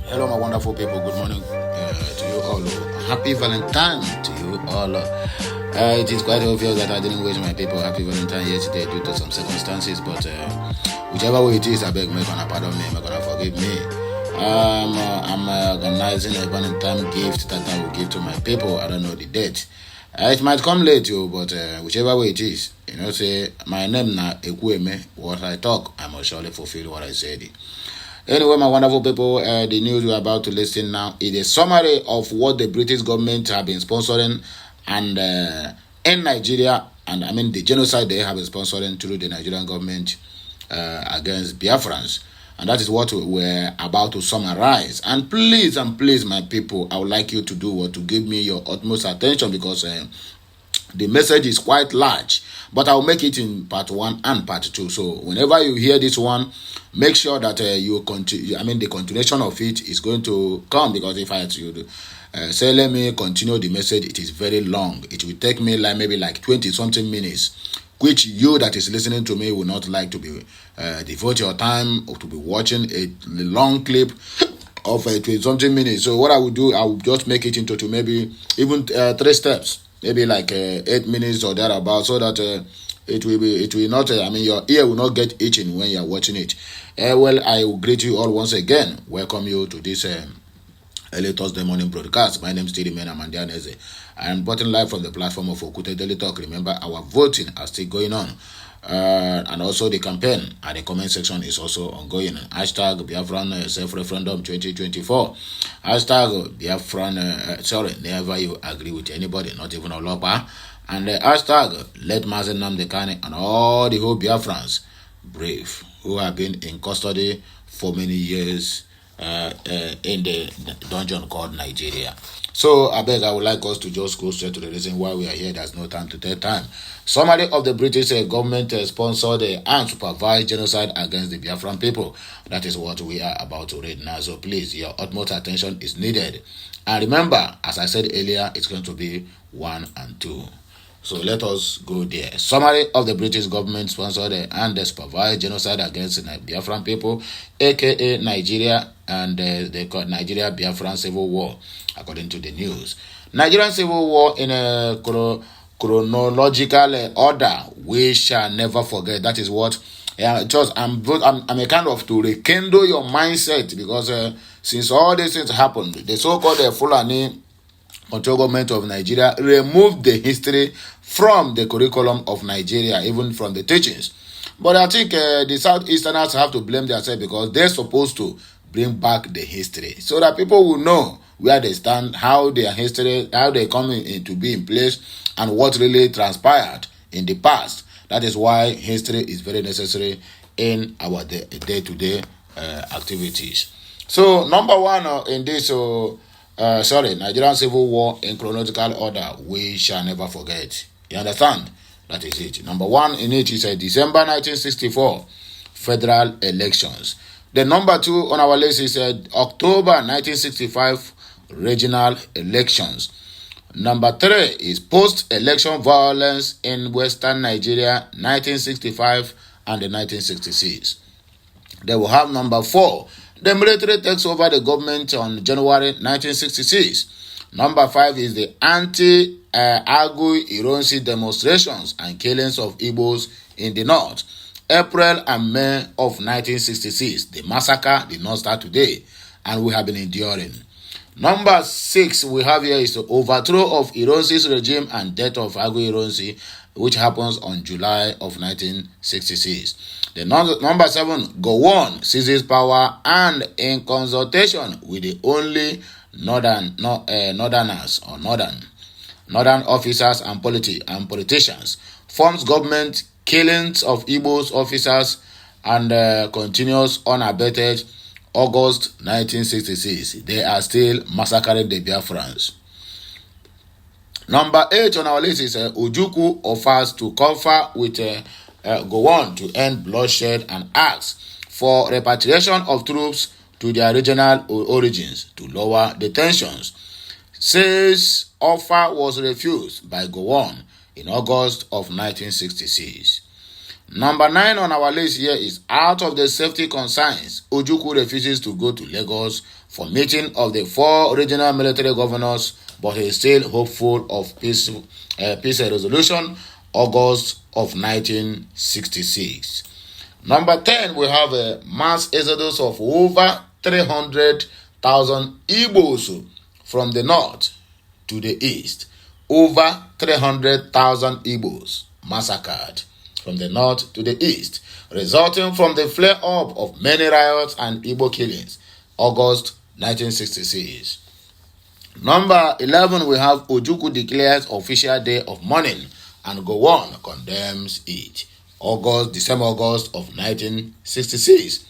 Hello, my wonderful people. Good morning to you all. Happy Valentine to you all. It is quite obvious that I didn't wish my people happy Valentine yesterday due to some circumstances, but whichever way it is, I beg, make gonna pardon me, make gonna forgive me. I'm organizing a Valentine gift that I will give to my people. I don't know the date. It might come late, but whichever way it is, say my name na Ekweme. What I talk, I must surely fulfill what I said. Anyway, my wonderful people, the news we're about to listen now is a summary of what the British government have been sponsoring and in Nigeria, and I mean the genocide they have been sponsoring through the Nigerian government against Biafrans. And that is what we're about to summarize. And please, my people, I would like you to do what to give me your utmost attention, because the message is quite large, but I'll make it in part 1 and part 2. So whenever you hear this one, make sure that you continue. I mean, the continuation of it is going to come, because if I say let me continue the message, it is very long. It will take me maybe 20 something minutes, which you that is listening to me will not like to be devote your time or to be watching a long clip of 20 something minutes. So what I will do, I will just make it into maybe even 3 steps, maybe 8 minutes or thereabout, so that it will not, your ear will not get itching when you are watching it. Well, I will greet you all once again. Welcome you to this early Thursday morning broadcast. My name is Tiri Mena Mandianeze. I am brought live from the platform of Okute Daily Talk. Remember, our voting are still going on. And also the campaign and the comment section is also ongoing. Hashtag BIAFRAN self-referendum 2024. Hashtag BIAFRAN, never you agree with anybody, not even Olopa. And hashtag let Mazen Nnamdi Kanu and all the whole Biafrans brave who have been in custody for many years in the dungeon called Nigeria. So I would like us to just go straight to the reason why we are here. There's no time to take time. Summary of the British government sponsored and supervised genocide against the Biafran people. That is what we are about to read now. So please, your utmost attention is needed. And remember, as I said earlier, it's going to be 1 and 2. So let us go there. Summary of the British government sponsored and supervised genocide against the Biafran people, aka Nigeria, and the Nigeria Biafran Civil War, according to the news. Nigerian Civil War in a chronological order we shall never forget. That is what I'm a kind of to rekindle your mindset, because since all these things happened, the so-called Fulani control government of Nigeria removed the history from the curriculum of Nigeria, even from the teachings. But I think the Southeasterners have to blame themselves, because they're supposed to bring back the history so that people will know where they stand, how their history, how they come to be in place, and what really transpired in the past. That is why history is very necessary in our day-to-day activities. So number 1 in this Nigerian Civil War in chronological order we shall never forget. You understand? That is it. Number 1 in it is December 1964 federal elections. The number 2 on our list is October 1965 regional elections. Number 3 is post-election violence in Western Nigeria 1965 and 1966. They will have number 4. The military takes over the government on January 1966. Number 5 is the anti-Agui Ironsi demonstrations and killings of Igbos in the north. April and May of 1966. The massacre did not start today, and we have been enduring. Number 6 we have here is the overthrow of Ironsi's regime and death of Agui Ironsi, which happens on July of 1966. The number 7, Gowon seizes power and in consultation with the only northern officers and politicians, forms government, killings of Igbo's officers, and continues unabated. August 1966, they are still massacring the Biafrans. Number 8 on our list is Ojukwu offers to confer with Gowon to end bloodshed and asks for repatriation of troops to their regional origins to lower the tensions. Says offer was refused by Gowon in August of 1966. Number 9 on our list here is out of the safety concerns, Ojukwu refuses to go to Lagos for meeting of the 4 regional military governors, but he is still hopeful of peace resolution, August of 1966. Number 10, we have a mass exodus of over 300,000 Igbos from the north to the east. Over 300,000 Igbos massacred from the north to the east, resulting from the flare-up of many riots and Igbo killings, August 1966. Number 11, we have Ojukwu declares official day of mourning and Gowon condemns it, December of 1966.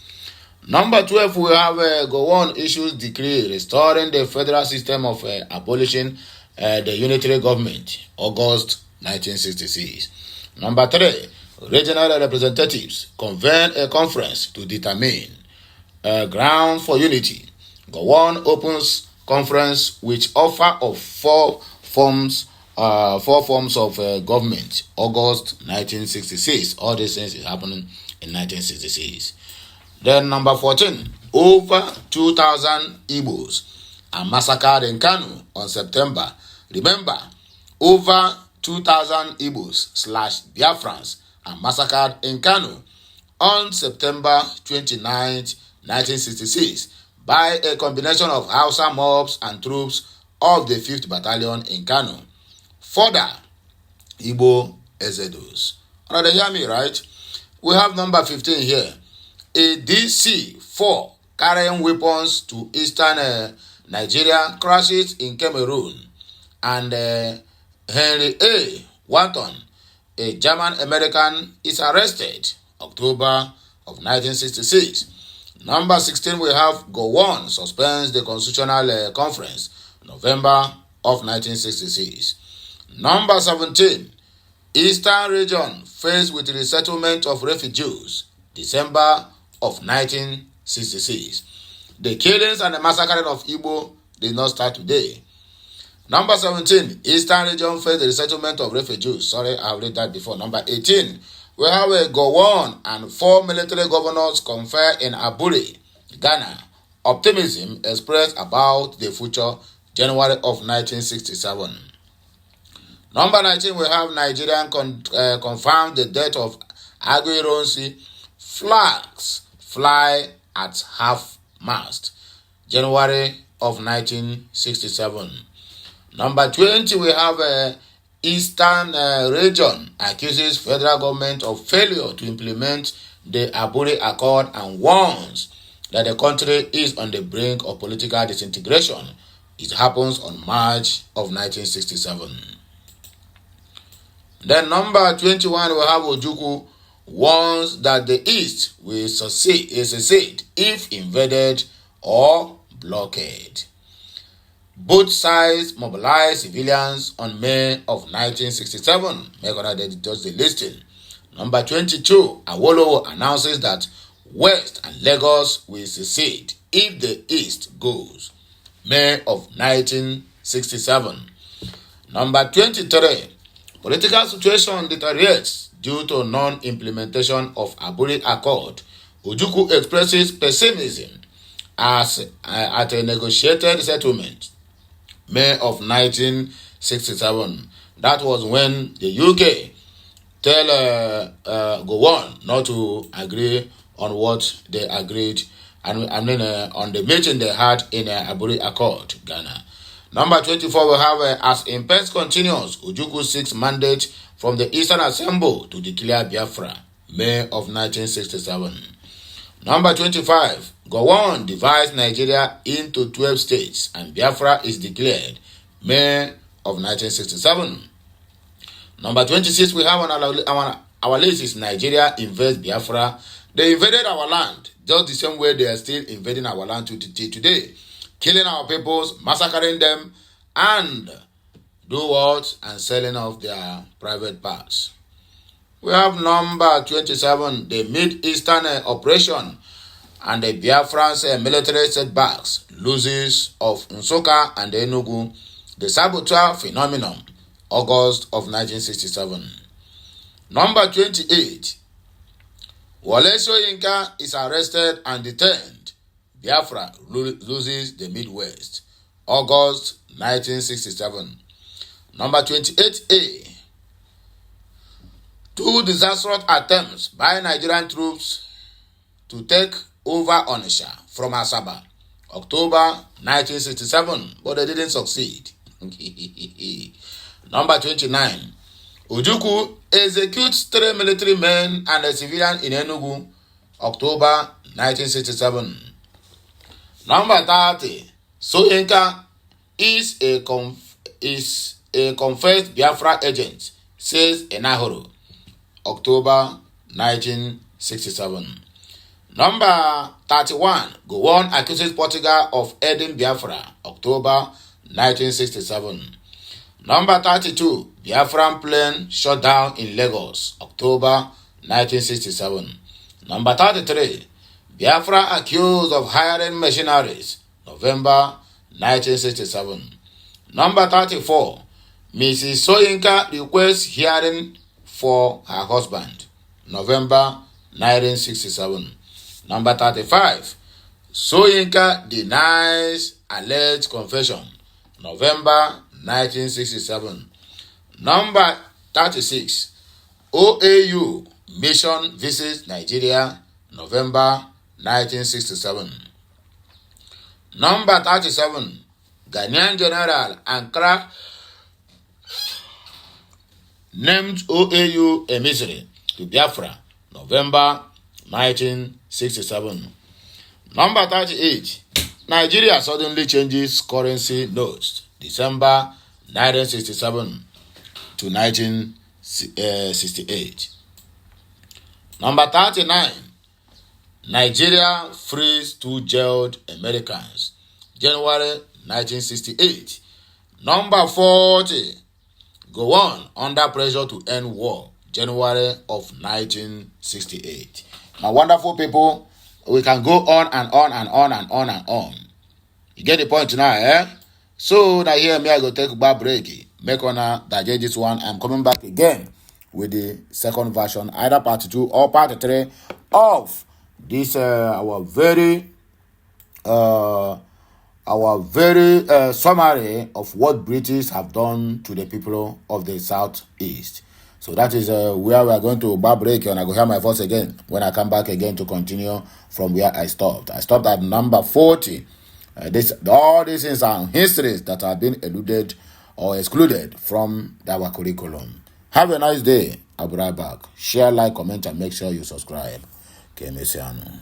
Number 12, we have Gowon issues decree restoring the federal system of abolishing the unitary government, August 1966. Number 3, regional representatives convene a conference to determine ground for unity. Gowon opens conference which offer of four forms of government, August 1966. All these things is happening in 1966. Then number 14, over 2,000 Igbos are massacred in Kano on September. Remember, over 2,000 Igbos / Biafrans are massacred in Kano on September 29, 1966 by a combination of Hausa mobs and troops of the 5th Battalion in Kano. Further, Igbo exodus. Now they hear me, right? We have number 15 here. A DC-4 carrying weapons to eastern Nigeria crashes in Cameroon, and Henry A. Wharton, a German-American, is arrested, October of 1966. Number 16, we have Gowon suspends the Constitutional Conference, November of 1966. Number 17, Eastern region faced with resettlement of refugees, December of 1966. The killings and the massacring of Igbo did not start today. Number 17, Eastern region faced the resettlement of refugees. Sorry, I've read that before. Number 18, we have a Gowon and 4 military governors confer in Aburi, Ghana. Optimism expressed about the future, January of 1967. Number 19, we have Nigerian confirmed the death of Aguiyi. Flags fly at half-mast, January of 1967. Number 20, we have Eastern region accuses federal government of failure to implement the Aburi Accord and warns that the country is on the brink of political disintegration. It happens on March of 1967. Then number 21, we have Ojukwu warns that the East will secede if invaded or blockaded. Both sides mobilized civilians on May of 1967. Make does the listing. Number 22, Awolowo announces that West and Lagos will secede if the East goes. May of 1967. Number 23, political situation deteriorates due to non-implementation of Aburi Accord. Ojukwu expresses pessimism at a negotiated settlement. May of 1967. That was when the UK tell Gowon not to agree on what they agreed, and on the meeting they had in Aburi Accord, Ghana. Number 24, we have as impasse continues, Ojukwu seeks mandate from the Eastern Assembly to declare Biafra, May of 1967. Number 25, Gowon divides Nigeria into 12 states and Biafra is declared, May of 1967. Number 26, we have on our list is Nigeria invades Biafra. They invaded our land just the same way they are still invading our land today, killing our peoples, massacring them, and do what? And selling off their private parts. We have number 27, the Mid-Eastern operation and the Biafran's military setbacks, losses of Nsukka and Enugu, the saboteur phenomenon, August of 1967. Number 28, Wole Soyinka is arrested and detained. Biafra loses the Midwest. August 1967. Number 28A. 2 disastrous attempts by Nigerian troops to take over Onitsha from Asaba. October 1967, but they didn't succeed. Number 29. Ojukwu executes 3 military men and a civilian in Enugu. October 1967. Number 30. Soyinka is a confessed Biafra agent, says Enahoro. October 1967. Number 31. Gowon accuses Portugal of aiding Biafra. October 1967. Number 32. Biafran plane shot down in Lagos. October 1967. Number 33. Biafra accused of hiring mercenaries. November 1967. Number 34. Mrs. Soyinka requests hearing for her husband. November 1967. Number 35. Soyinka denies alleged confession. November 1967. Number 36. OAU mission visits Nigeria. November 1967. Number 37. Ghanaian General Ankara named OAU emissary to Biafra. November 1967. Number 38. Nigeria suddenly changes currency notes. December 1967 to 1968. Number 39. Nigeria frees 2 jailed Americans. January 1968. Number 40. Gowon under pressure to end war. January of 1968. My wonderful people, we can go on and on and on and on and on. You get the point now, eh? So now here me I go take a bad break. Make on digest this one. I'm coming back again with the second version, either part 2 or part 3 of this our very summary of what British have done to the people of the Southeast. So that is where we are going to bar break, and I go hear my voice again when I come back again to continue from where I stopped. I stopped at number 40. All these things are histories that have been eluded or excluded from our curriculum. Have a nice day. I'll be right back. Share, like, comment, and make sure you subscribe. Okay, Messiano.